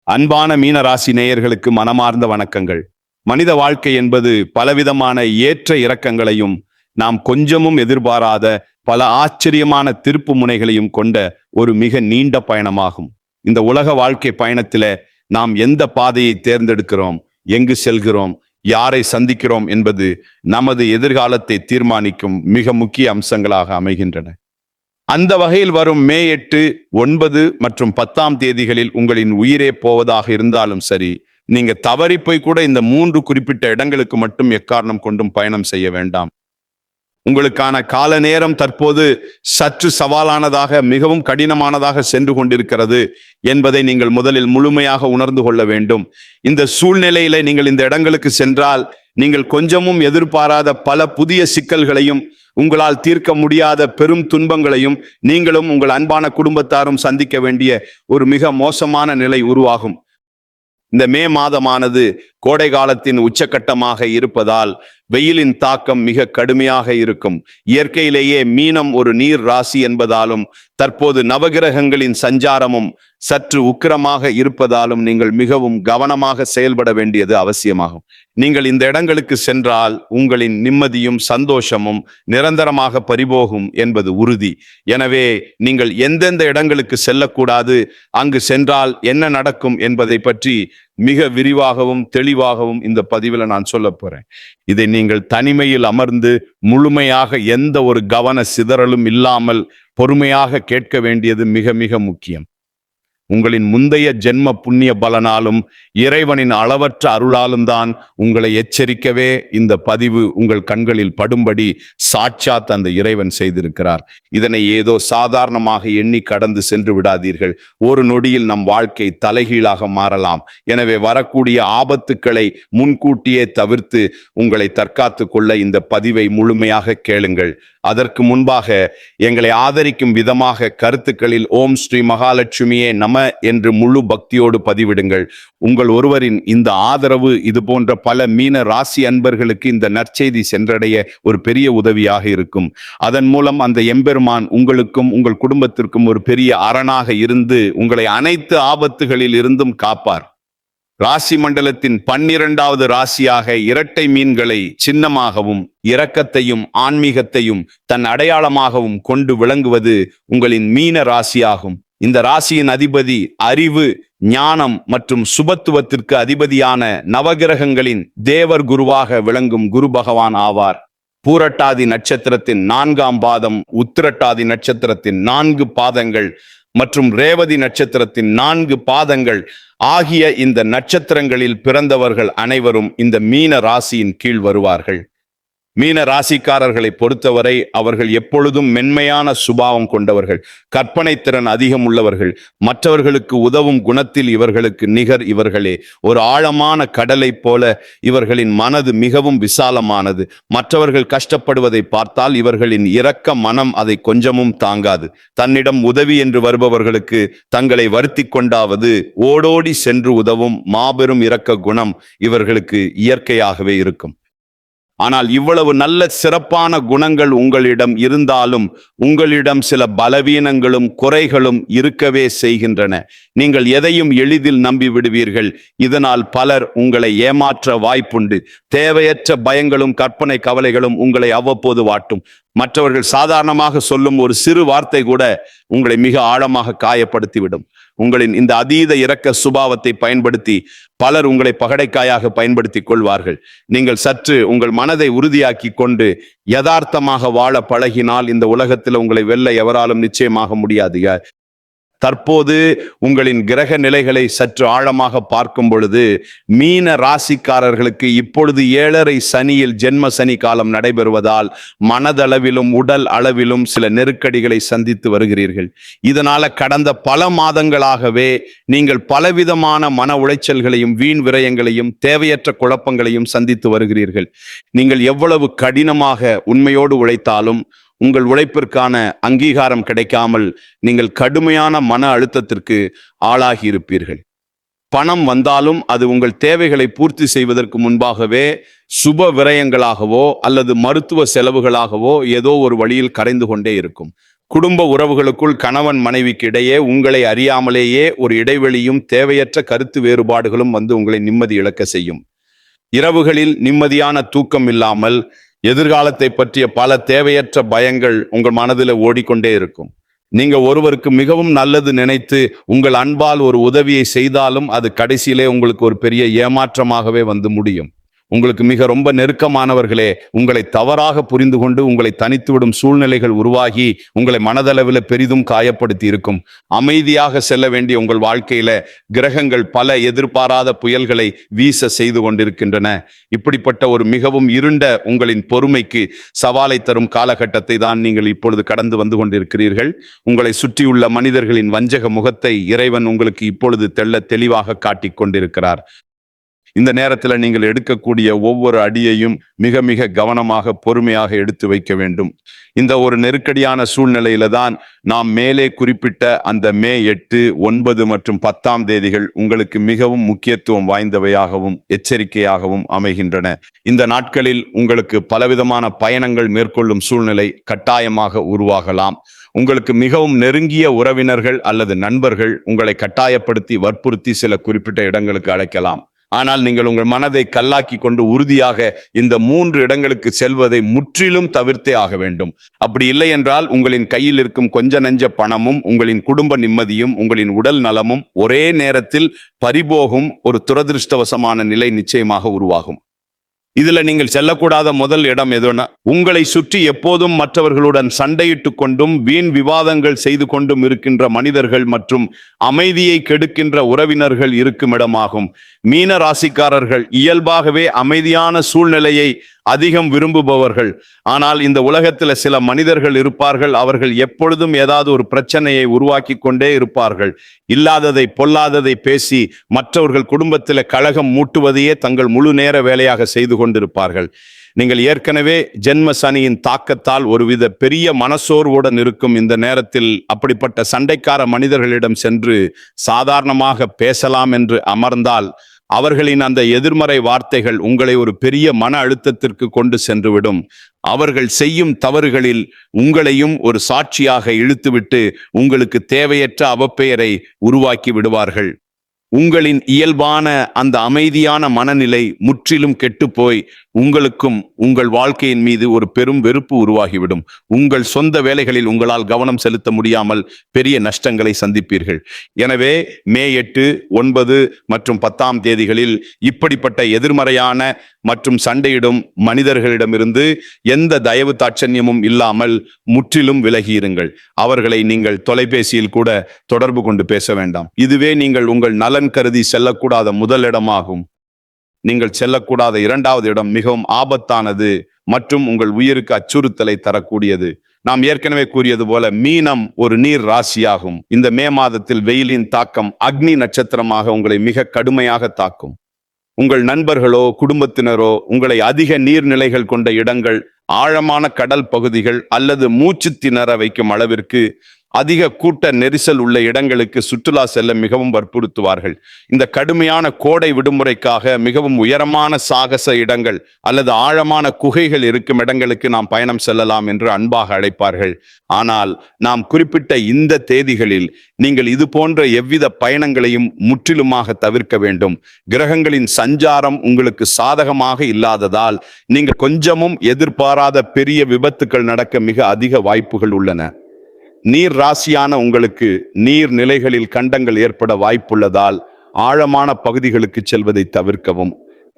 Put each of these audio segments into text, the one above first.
அன்பான மீன ராசி நேயர்களுக்கு மனமார்ந்த வணக்கங்கள். மனித வாழ்க்கை என்பது பலவிதமான ஏற்ற இறக்கங்களையும் நாம் கொஞ்சமும் எதிர்பாராத பல ஆச்சரியமான திருப்பு முனைகளையும் கொண்ட ஒரு மிக நீண்ட பயணமாகும். இந்த உலக வாழ்க்கை பயணத்தில நாம் எந்த பாதையை தேர்ந்தெடுக்கிறோம், எங்கு செல்கிறோம், யாரை சந்திக்கிறோம் என்பது நமது எதிர்காலத்தை தீர்மானிக்கும் மிக முக்கிய அம்சங்களாக அமைகின்றன. அந்த வகையில் வரும் மே 8, 9 மற்றும் 10ஆம் தேதிகளில் உங்களின் உயிரே போவதாக இருந்தாலும் சரி, நீங்க தவறி போய் கூட இந்த 3 குறிப்பிட்ட இடங்களுக்கு மட்டும் எக்காரணம் கொண்டும் பயணம் செய்ய வேண்டாம். உங்களுக்கான கால நேரம் தற்போது சற்று சவாலானதாக, மிகவும் கடினமானதாக சென்று கொண்டிருக்கிறது என்பதை நீங்கள் முதலில் முழுமையாக உணர்ந்து கொள்ள வேண்டும். இந்த சூழ்நிலையில நீங்கள் இந்த இடங்களுக்கு சென்றால் நீங்கள் கொஞ்சமும் எதிர்பாராத பல புதிய சிக்கல்களையும், உங்களால் தீர்க்க முடியாத பெரும் துன்பங்களையும் நீங்களும் உங்கள் அன்பான குடும்பத்தாரும் சந்திக்க வேண்டிய ஒரு மிக மோசமான நிலை உருவாகும். இந்த மே மாதமானது கோடை காலத்தின் உச்சக்கட்டமாக இருப்பதால் வெயிலின் தாக்கம் மிக கடுமையாக இருக்கும். இயற்கையிலேயே மீனம் ஒரு நீர் ராசி என்பதாலும் தற்போது நவகிரகங்களின் சஞ்சாரமும் சற்று உக்கிரமாக இருப்பதாலும் நீங்கள் மிகவும் கவனமாக செயல்பட வேண்டியது அவசியமாகும். நீங்கள் இந்த இடங்களுக்கு சென்றால் உங்களின் நிம்மதியும் சந்தோஷமும் நிரந்தரமாக பறிபோகும் என்பது உறுதி. எனவே நீங்கள் எந்தெந்த இடங்களுக்கு செல்லக்கூடாது, அங்கு சென்றால் என்ன நடக்கும் என்பதை பற்றி மிக விரிவாகவும் தெளிவாகவும் இந்த பதிவில் நான் சொல்ல போறேன். இதை நீங்கள் தனிமையில் அமர்ந்து முழுமையாக எந்த ஒரு கவன சிதறலும் இல்லாமல் பொறுமையாக கேட்க வேண்டியது மிக மிக முக்கியம். உங்களின் முந்தைய ஜென்ம புண்ணிய பலனாலும் இறைவனின் அளவற்ற அருளாலும் தான் உங்களை எச்சரிக்கவே இந்த பதிவு உங்கள் கண்களில் படும்படி சாட்சாத் அந்த இறைவன் செய்திருக்கிறார். இதனை ஏதோ சாதாரணமாக எண்ணி கடந்து சென்று விடாதீர்கள். ஒரு நொடியில் நம் வாழ்க்கை தலைகீழாக மாறலாம். எனவே வரக்கூடிய ஆபத்துக்களை முன்கூட்டியே தவிர்த்து உங்களை தற்காத்து கொள்ள இந்த பதிவை முழுமையாக கேளுங்கள். அதற்கு முன்பாக எங்களை ஆதரிக்கும் விதமாக கருத்துக்களில் ஓம் ஸ்ரீ மகாலட்சுமியே நம என்று முழு பக்தியோடு பதிவிடுங்கள். உங்கள் ஒருவரின் இந்த ஆதரவு இது போன்ற பல மீன ராசி அன்பர்களுக்கு இந்த நற்செய்தி சென்றடைய ஒரு பெரிய உதவியாக இருக்கும். அதன் மூலம் அந்த எம்பெருமான் உங்களுக்கும் உங்கள் குடும்பத்திற்கும் ஒரு பெரிய அரணாக இருந்து உங்களை அனைத்து ஆபத்துகளில் இருந்தும் காப்பார். ராசி மண்டலத்தின் 12வது ராசியாக இரட்டை மீன்களை சின்னமாகவும் இரக்கத்தையும் ஆன்மீகத்தையும் தன் அடையாளமாகவும் கொண்டு விளங்குவது உங்களின் மீன ராசியாகும். இந்த ராசியின் அதிபதி அறிவு, ஞானம் மற்றும் சுபத்துவத்திற்கு அதிபதியான நவகிரகங்களின் தேவர் குருவாக விளங்கும் குரு பகவான் ஆவார். பூரட்டாதி நட்சத்திரத்தின் 4ஆம் பாதம், உத்திரட்டாதி நட்சத்திரத்தின் 4 பாதங்கள் மற்றும் ரேவதி நட்சத்திரத்தின் 4 பாதங்கள் ஆகிய இந்த நட்சத்திரங்களில் பிறந்தவர்கள் அனைவரும் இந்த மீன ராசியின் கீழ் வருவார்கள். மீன ராசிக்காரர்களை பொறுத்தவரை அவர்கள் எப்பொழுதும் மென்மையான சுபாவம் கொண்டவர்கள், கற்பனை திறன் அதிகம் உள்ளவர்கள், மற்றவர்களுக்கு உதவும் குணத்தில் இவர்களுக்கு நிகர் இவர்களே. ஒரு ஆழமான கடலை போல இவர்களின் மனது மிகவும் விசாலமானது. மற்றவர்கள் கஷ்டப்படுவதை பார்த்தால் இவர்களின் இரக்க மனம் அதை கொஞ்சமும் தாங்காது. தன்னிடம் உதவி என்று வருபவர்களுக்கு தங்களை வருத்தி கொண்டாவது ஓடோடி சென்று உதவும் மாபெரும் இரக்க குணம் இவர்களுக்கு இயற்கையாகவே இருக்கும். ஆனால் இவ்வளவு நல்ல சிறப்பான குணங்கள் உங்களிடம் இருந்தாலும் உங்களிடம் சில பலவீனங்களும் குறைகளும் இருக்கவே செய்கின்றன. நீங்கள் எதையும் எளிதில் நம்பி விடுவீர்கள். இதனால் பலர் உங்களை ஏமாற்ற வாய்ப்புண்டு. தேவையற்ற பயங்களும் கற்பனை கவலைகளும் உங்களை அவ்வப்போது வாட்டும். மற்றவர்கள் சாதாரணமாக சொல்லும் ஒரு சிறு வார்த்தை கூட உங்களை மிக ஆழமாக காயப்படுத்திவிடும். உங்களின் இந்த அதீத இரக்க சுபாவத்தை பயன்படுத்தி பலர் உங்களை பகடைக்காயாக பயன்படுத்தி கொள்வார்கள். நீங்கள் சற்று உங்கள் மனதை உறுதியாக்கி கொண்டு யதார்த்தமாக வாழ பழகினால் இந்த உலகத்தில் உங்களை வெல்ல எவராலும் நிச்சயமாக முடியாது. தற்போது உங்களின் கிரக நிலைகளை சற்று ஆழமாக பார்க்கும் பொழுது மீன ராசிக்காரர்களுக்கு இப்பொழுது 7.5 சனியில் ஜென்ம சனி காலம் நடைபெறுவதால் மனதளவிலும் உடல் அளவிலும் சில நெருக்கடிகளை சந்தித்து வருகிறீர்கள். இதனால கடந்த பல மாதங்களாகவே நீங்கள் பலவிதமான மன உளைச்சல்களையும் வீண் விரயங்களையும் தேவையற்ற குழப்பங்களையும் சந்தித்து வருகிறீர்கள். நீங்கள் எவ்வளவு கடினமாக உண்மையோடு உழைத்தாலும் உங்கள் உழைப்பிற்கான அங்கீகாரம் கிடைக்காமல் நீங்கள் கடுமையான மன அழுத்தத்திற்கு ஆளாகி இருப்பீர்கள். பணம் வந்தாலும் அது உங்கள் தேவைகளை பூர்த்தி செய்வதற்கு முன்பாகவே சுப விரயங்களாகவோ அல்லது மருத்துவ செலவுகளாகவோ ஏதோ ஒரு வழியில் கரைந்து கொண்டே இருக்கும். குடும்ப உறவுகளுக்குள் கணவன் மனைவிக்கு இடையே உங்களை அறியாமலேயே ஒரு இடைவெளியும் தேவையற்ற கருத்து வேறுபாடுகளும் வந்து உங்களை நிம்மதி இழக்க செய்யும். இரவுகளில் நிம்மதியான தூக்கம் இல்லாமல் எதிர்காலத்தை பற்றிய பல தேவையற்ற பயங்கள் உங்கள் மனதில் ஓடிக்கொண்டே இருக்கும். நீங்க ஒருவருக்கு மிகவும் நல்லது நினைத்து உங்கள் அன்பால் ஒரு உதவியை செய்தாலும் அது கடைசியிலே உங்களுக்கு ஒரு பெரிய ஏமாற்றமாகவே வந்து முடியும். உங்களுக்கு மிக ரொம்ப நெருக்கமானவர்களே உங்களை தவறாக புரிந்து கொண்டு உங்களை தனித்துவிடும் சூழ்நிலைகள் உருவாகி உங்களை மனதளவில் பெரிதும் காயப்படுத்தி இருக்கும். அமைதியாக செல்ல வேண்டிய உங்கள் வாழ்க்கையில கிரகங்கள் பல எதிர்பாராத புயல்களை வீச செய்து கொண்டிருக்கின்றன. இப்படிப்பட்ட ஒரு மிகவும் இருண்ட உங்களின் பொறுமைக்கு சவாலை தரும் காலகட்டத்தை தான் நீங்கள் இப்பொழுது கடந்து வந்து கொண்டிருக்கிறீர்கள். உங்களை சுற்றியுள்ள மனிதர்களின் வஞ்சக முகத்தை இறைவன் உங்களுக்கு இப்பொழுது தெளிவாக காட்டிக் கொண்டிருக்கிறார். இந்த நேரத்தில் நீங்கள் எடுக்கக்கூடிய ஒவ்வொரு அடியையும் மிக மிக கவனமாக பொறுமையாக எடுத்து வைக்க வேண்டும். இந்த ஒரு நெருக்கடியான சூழ்நிலையில தான் நாம் மேலே குறிப்பிட்ட அந்த மே 8, 9 மற்றும் 10ஆம் தேதிகள் உங்களுக்கு மிகவும் முக்கியத்துவம் வாய்ந்தவையாகவும் எச்சரிக்கையாகவும் அமைகின்றன. இந்த நாட்களில் உங்களுக்கு பலவிதமான பயணங்கள் மேற்கொள்ளும் சூழ்நிலை கட்டாயமாக உருவாகலாம். உங்களுக்கு மிகவும் நெருங்கிய உறவினர்கள் அல்லது நண்பர்கள் உங்களை கட்டாயப்படுத்தி வற்புறுத்தி சில குறிப்பிட்ட இடங்களுக்கு அழைக்கலாம். ஆனால் நீங்கள் உங்கள் மனதை கல்லாக்கி கொண்டு உறுதியாக இந்த 3 இடங்களுக்கு செல்வதை முற்றிலும் தவிர்த்தே ஆக வேண்டும். அப்படி இல்லை என்றால் உங்களின் கையில் இருக்கும் கொஞ்ச நெஞ்ச பணமும் உங்களின் குடும்ப நிம்மதியும் உங்களின் உடல் நலமும் ஒரே நேரத்தில் பறிபோகும் ஒரு துரதிருஷ்டவசமான நிலை நிச்சயமாக உருவாகும். இதுல நீங்கள் செல்லக்கூடாத முதல் இடம் எதுனா, உங்களை சுற்றி எப்போதும் மற்றவர்களுடன் சண்டையிட்டு கொண்டும் வீண் விவாதங்கள் செய்து கொண்டும் இருக்கின்ற மனிதர்கள் மற்றும் அமைதியை கெடுக்கின்ற உறவினர்கள் இருக்கும் இடமாகும். மீன ராசிக்காரர்கள் இயல்பாகவே அமைதியான சூழ்நிலையை அதிகம் விரும்புபவர்கள். ஆனால் இந்த உலகத்துல சில மனிதர்கள் இருப்பார்கள், அவர்கள் எப்பொழுதும் ஏதாவது ஒரு பிரச்சனையை உருவாக்கி கொண்டே இருப்பார்கள். இல்லாததை பொல்லாததை பேசி மற்றவர்கள் குடும்பத்தில் கலகம் மூட்டுவதையே தங்கள் முழு நேர வேலையாக செய்து கொண்டிருப்பார்கள். நீங்கள் ஏற்கனவே ஜென்ம சனியின் தாக்கத்தால் ஒருவித பெரிய மனசோர்வுடன் இருக்கும் இந்த நேரத்தில் அப்படிப்பட்ட சண்டைக்கார மனிதர்களிடம் சென்று சாதாரணமாக பேசலாம் என்று அமர்ந்தால் அவர்களின் அந்த எதிர்மறை வார்த்தைகள் உங்களை ஒரு பெரிய மன அழுத்தத்திற்கு கொண்டு சென்றுவிடும். அவர்கள் செய்யும் தவறுகளில் உங்களையும் ஒரு சாட்சியாக இழுத்துவிட்டு உங்களுக்கு தேவையற்ற அவப்பெயரை உருவாக்கி விடுவார்கள். உங்களின் இயல்பான அந்த அமைதியான மனநிலை முற்றிலும் கெட்டுப்போய் உங்களுக்கும் உங்கள் வாழ்க்கையின் மீது ஒரு பெரும் வெறுப்பு உருவாகிவிடும். உங்கள் சொந்த வேலைகளில் உங்களால் கவனம் செலுத்த முடியாமல் பெரிய நஷ்டங்களை சந்திப்பீர்கள். எனவே மே 8, 9 மற்றும் 10ஆம் தேதிகளில் இப்படிப்பட்ட எதிர்மறையான மற்றும் சண்டையிடும் மனிதர்களிடமிருந்து எந்த தயவு தாட்சண்யமும் இல்லாமல் முற்றிலும் விலகியிருங்கள். அவர்களை நீங்கள் தொலைபேசியில் கூட தொடர்பு கொண்டு பேச வேண்டாம். இதுவே நீங்கள் உங்கள் நலன் கருதி செல்லக்கூடாத முதல் இடமாகும். நீங்கள் செல்லக்கூடாத 2வது இடம் மிகவும் ஆபத்தானது மற்றும் உங்கள் உயிருக்கு அச்சுறுத்தலை தரக்கூடியது. நாம் ஏற்கனவே கூறியது போல மீனம் ஒரு நீர் ராசியாகும். இந்த மே மாதத்தில் வெயிலின் தாக்கம் அக்னி நட்சத்திரமாக உங்களை மிக கடுமையாக தாக்கும். உங்கள் நண்பர்களோ குடும்பத்தினரோ உங்களை அதிக நீர்நிலைகள் கொண்ட இடங்கள், ஆழமான கடல் பகுதிகள் அல்லது மூச்சு திணற வைக்கும் அளவிற்கு அதிக கூட்ட நெரிசல் உள்ள இடங்களுக்கு சுற்றுலா செல்ல மிகவும் வற்புறுத்துவார்கள். இந்த கடுமையான கோடை விடுமுறைக்காக மிகவும் உயரமான சாகச இடங்கள் அல்லது ஆழமான குகைகள் இருக்கும் இடங்களுக்கு நாம் பயணம் செல்லலாம் என்று அன்பாக அழைப்பார்கள். ஆனால் நாம் குறிப்பிட்ட இந்த தேதிகளில் நீங்கள் இது போன்ற எவ்வித பயணங்களையும் முற்றிலுமாக தவிர்க்க வேண்டும். கிரகங்களின் சஞ்சாரம் உங்களுக்கு சாதகமாக இல்லாததால் நீங்கள் கொஞ்சமும் எதிர்பாராத பெரிய விபத்துக்கள் நடக்க மிக அதிக வாய்ப்புகள் உள்ளன. நீர் ராசியான உங்களுக்கு நீர் நிலைகளில் கண்டங்கள் ஏற்பட வாய்ப்புள்ளதால் ஆழமான பகுதிகளுக்கு செல்வதை தவிர்க்கவும்.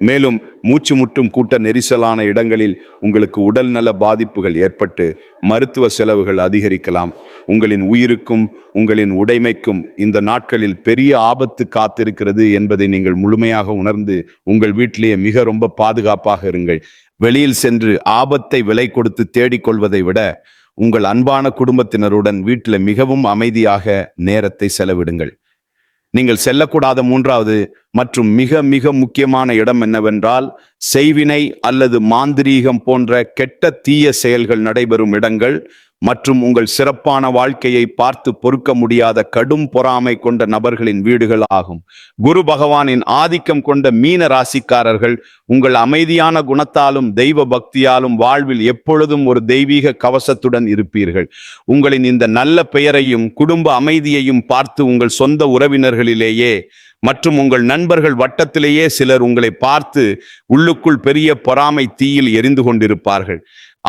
மேலும் மூச்சு முட்டும் கூட்ட நெரிசலான இடங்களில் உங்களுக்கு உடல்நல பாதிப்புகள் ஏற்பட்டு மருத்துவ செலவுகள் அதிகரிக்கலாம். உங்களின் உயிருக்கும் உங்களின் உடைமைக்கும் இந்த நாட்களில் பெரிய ஆபத்து காத்திருக்கிறது என்பதை நீங்கள் முழுமையாக உணர்ந்து உங்கள் வீட்டிலேயே மிக ரொம்ப பாதுகாப்பாக இருங்கள். வெளியில் சென்று ஆபத்தை விலை கொடுத்து தேடிக்கொள்வதை விட உங்கள் அன்பான குடும்பத்தினருடன் வீட்டில் மிகவும் அமைதியாக நேரத்தை செலவிடுங்கள். நீங்கள் செல்லக்கூடாத 3வது மற்றும் மிக மிக முக்கியமான இடம் என்னவென்றால், செய்வினை அல்லது மாந்திரீகம் போன்ற கெட்ட தீய செயல்கள் நடைபெறும் இடங்கள் மற்றும் உங்கள் சிறப்பான வாழ்க்கையை பார்த்து பொறுக்க முடியாத கடும் பொறாமை கொண்ட நபர்களின் வீடுகள் ஆகும். குரு பகவானின் ஆதிக்கம் கொண்ட மீன ராசிக்காரர்கள் உங்கள் அமைதியான குணத்தாலும் தெய்வ பக்தியாலும் வாழ்வில் எப்பொழுதும் ஒரு தெய்வீக கவசத்துடன் இருப்பீர்கள். உங்களின் இந்த நல்ல பெயரையும் குடும்ப அமைதியையும் பார்த்து உங்கள் சொந்த உறவினர்களிலேயே மற்றும் உங்கள் நண்பர்கள் வட்டத்திலேயே சிலர் உங்களை பார்த்து உள்ளுக்குள் பெரிய பொறாமை தீயில் எரிந்து கொண்டிருப்பார்கள்.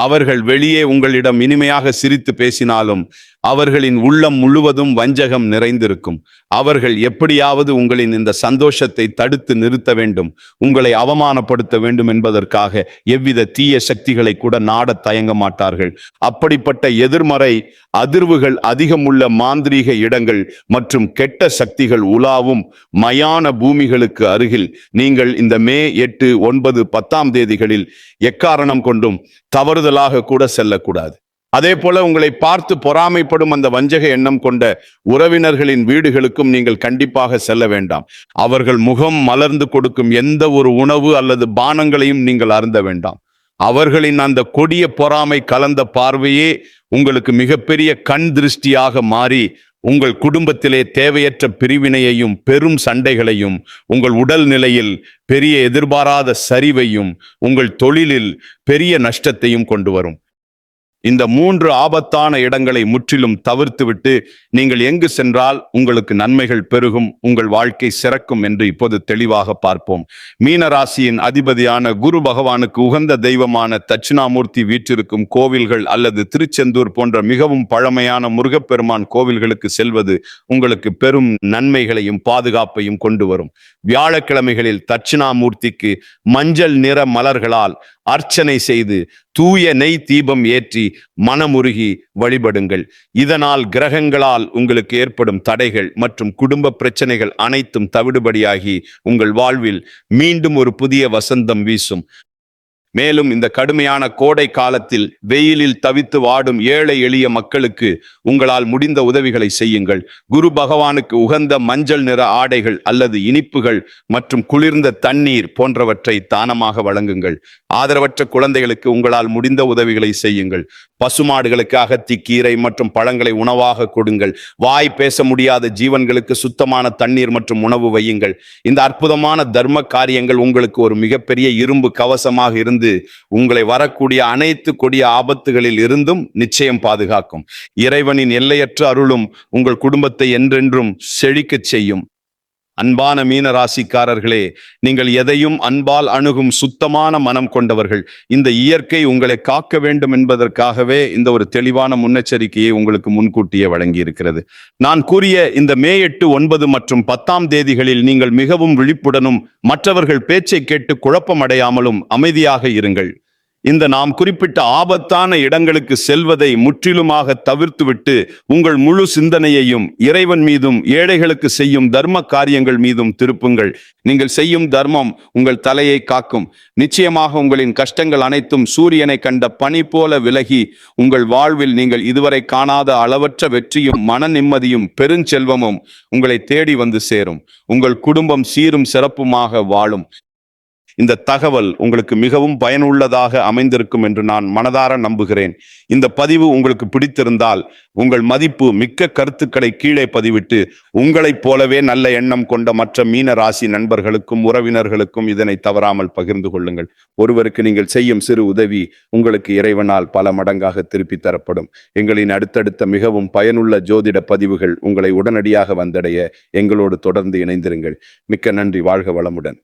அவர்கள் வெளியே உங்களிடம் இனிமையாக சிரித்து பேசினாலும் அவர்களின் உள்ளம் முழுவதும் வஞ்சகம் நிறைந்திருக்கும். அவர்கள் எப்படியாவது உங்களின் இந்த சந்தோஷத்தை தடுத்து நிறுத்த வேண்டும், உங்களை அவமானப்படுத்த வேண்டும் என்பதற்காக எவ்வித தீய சக்திகளை கூட நாட தயங்க மாட்டார்கள். அப்படிப்பட்ட எதிர்மறை அதிர்வுகள் அதிகமுள்ள மாந்திரீக இடங்கள் மற்றும் கெட்ட சக்திகள் உலாவும் மயான பூமிகளுக்கு அருகில் நீங்கள் இந்த மே 8, 9, 10 தேதிகளில் எக்காரணம் கொண்டும் தவறுதலாக கூட செல்லக்கூடாது. அதே போல உங்களை பார்த்து பொறாமைப்படும் அந்த வஞ்சக எண்ணம் கொண்ட உறவினர்களின் வீடுகளுக்கும் நீங்கள் கண்டிப்பாக செல்ல வேண்டாம். அவர்கள் முகம் மலர்ந்து கொடுக்கும் எந்த ஒரு உணவு அல்லது பானங்களையும் நீங்கள் அருந்த வேண்டாம். அவர்களின் அந்த கொடிய பொறாமை கலந்த பார்வையே உங்களுக்கு மிகப்பெரிய கண் திருஷ்டியாக மாறி உங்கள் குடும்பத்திலே தேவையற்ற பிரிவினையையும் பெரும் சண்டைகளையும், உங்கள் உடல் நிலையில் பெரிய எதிர்பாராத சரிவையும், உங்கள் தொழிலில் பெரிய நஷ்டத்தையும் கொண்டு வரும். இந்த 3 ஆபத்தான இடங்களை முற்றிலும் தவிர்த்துவிட்டு நீங்கள் எங்கு சென்றால் உங்களுக்கு நன்மைகள் பெருகும், உங்கள் வாழ்க்கை சிறக்கும் என்று இப்போது தெளிவாக பார்ப்போம். மீனராசியின் அதிபதியான குரு பகவானுக்கு உகந்த தெய்வமான தட்சிணாமூர்த்தி வீற்றிருக்கும் கோவில்கள் அல்லது திருச்செந்தூர் போன்ற மிகவும் பழமையான முருகப்பெருமான் கோவில்களுக்கு செல்வது உங்களுக்கு பெரும் நன்மைகளையும் பாதுகாப்பையும் கொண்டு வரும். வியாழக்கிழமைகளில் தட்சிணாமூர்த்திக்கு மஞ்சள் நிற மலர்களால் அர்ச்சனை செய்து தூய நெய் தீபம் ஏற்றி மனமுருகி வழிபடுங்கள். இதனால் கிரகங்களால் உங்களுக்கு ஏற்படும் தடைகள் மற்றும் குடும்ப பிரச்சனைகள் அனைத்தும் தவிடுபடியாகி உங்கள் வாழ்வில் மீண்டும் ஒரு புதிய வசந்தம் வீசும். மேலும் இந்த கடுமையான கோடை காலத்தில் வெயிலில் தவித்து வாடும் ஏழை எளிய மக்களுக்கு உங்களால் முடிந்த உதவிகளை செய்யுங்கள். குரு பகவானுக்கு உகந்த மஞ்சள் நிற ஆடைகள் அல்லது இனிப்புகள் மற்றும் குளிர்ந்த தண்ணீர் போன்றவற்றை தானமாக வழங்குங்கள். ஆதரவற்ற குழந்தைகளுக்கு உங்களால் முடிந்த உதவிகளை செய்யுங்கள். பசுமாடுகளுக்கு அகத்திக்கீரை மற்றும் பழங்களை உணவாக கொடுங்கள். வாய் பேச முடியாத ஜீவன்களுக்கு சுத்தமான தண்ணீர் மற்றும் உணவு வையுங்கள். இந்த அற்புதமான தர்ம காரியங்கள் உங்களுக்கு ஒரு மிகப்பெரிய இரும்பு கவசமாக இருந்து உங்களை வரக்கூடிய அனைத்து கொடிய ஆபத்துகளில் இருந்தும் நிச்சயம் பாதுகாக்கும். இறைவனின் எல்லையற்ற அருளும் உங்கள் குடும்பத்தை என்றென்றும் செழிக்கச் செய்யும். அன்பான மீன ராசிக்காரர்களே, நீங்கள் எதையும் அன்பால் அணுகும் சுத்தமான மனம் கொண்டவர்கள். இந்த இயற்கை உங்களை காக்க வேண்டும் என்பதற்காகவே இந்த ஒரு தெளிவான முன்னெச்சரிக்கையை உங்களுக்கு முன்கூட்டியே வழங்கி இருக்கிறது. நான் கூறிய இந்த மே 8, 9 மற்றும் 10 தேதிகளில் நீங்கள் மிகவும் விழிப்புடனும் மற்றவர்கள் பேச்சை கேட்டு குழப்பமடையாமலும் அமைதியாக இருங்கள். இந்த நாம் குறிப்பிட்ட ஆபத்தான இடங்களுக்கு செல்வதை முற்றிலுமாக தவிர்த்துவிட்டு உங்கள் முழு சிந்தனையையும் இறைவன் மீதும் ஏழைகளுக்கு செய்யும் தர்ம காரியங்கள் மீதும் திருப்புங்கள். நீங்கள் செய்யும் தர்மம் உங்கள் தலையை காக்கும். நிச்சயமாக உங்களின் கஷ்டங்கள் அனைத்தும் சூரியனை கண்ட பனி போல விலகி உங்கள் வாழ்வில் நீங்கள் இதுவரை காணாத அளவற்ற வெற்றியும் மன நிம்மதியும் பெருஞ்செல்வமும் உங்களை தேடி வந்து சேரும். உங்கள் குடும்பம் சீரும் சிறப்புமாக வாழும். இந்த தகவல் உங்களுக்கு மிகவும் பயனுள்ளதாக அமைந்திருக்கும் என்று நான் மனதார நம்புகிறேன். இந்த பதிவு உங்களுக்கு பிடித்திருந்தால் உங்கள் மதிப்பு மிக்க கருத்துக்களை கீழே பதிவிட்டு உங்களைப் போலவே நல்ல எண்ணம் கொண்ட மற்ற மீன ராசி நண்பர்களுக்கும் உறவினர்களுக்கும் இதனை தவறாமல் பகிர்ந்து கொள்ளுங்கள். ஒருவருக்கு நீங்கள் செய்யும் சிறு உதவி உங்களுக்கு இறைவனால் பல மடங்காக திருப்பி தரப்படும். எங்களின் அடுத்தடுத்த மிகவும் பயனுள்ள ஜோதிட பதிவுகள் உங்களை உடனடியாக வந்தடைய எங்களோடு தொடர்ந்து இணைந்திருங்கள். மிக்க நன்றி. வாழ்க வளமுடன்.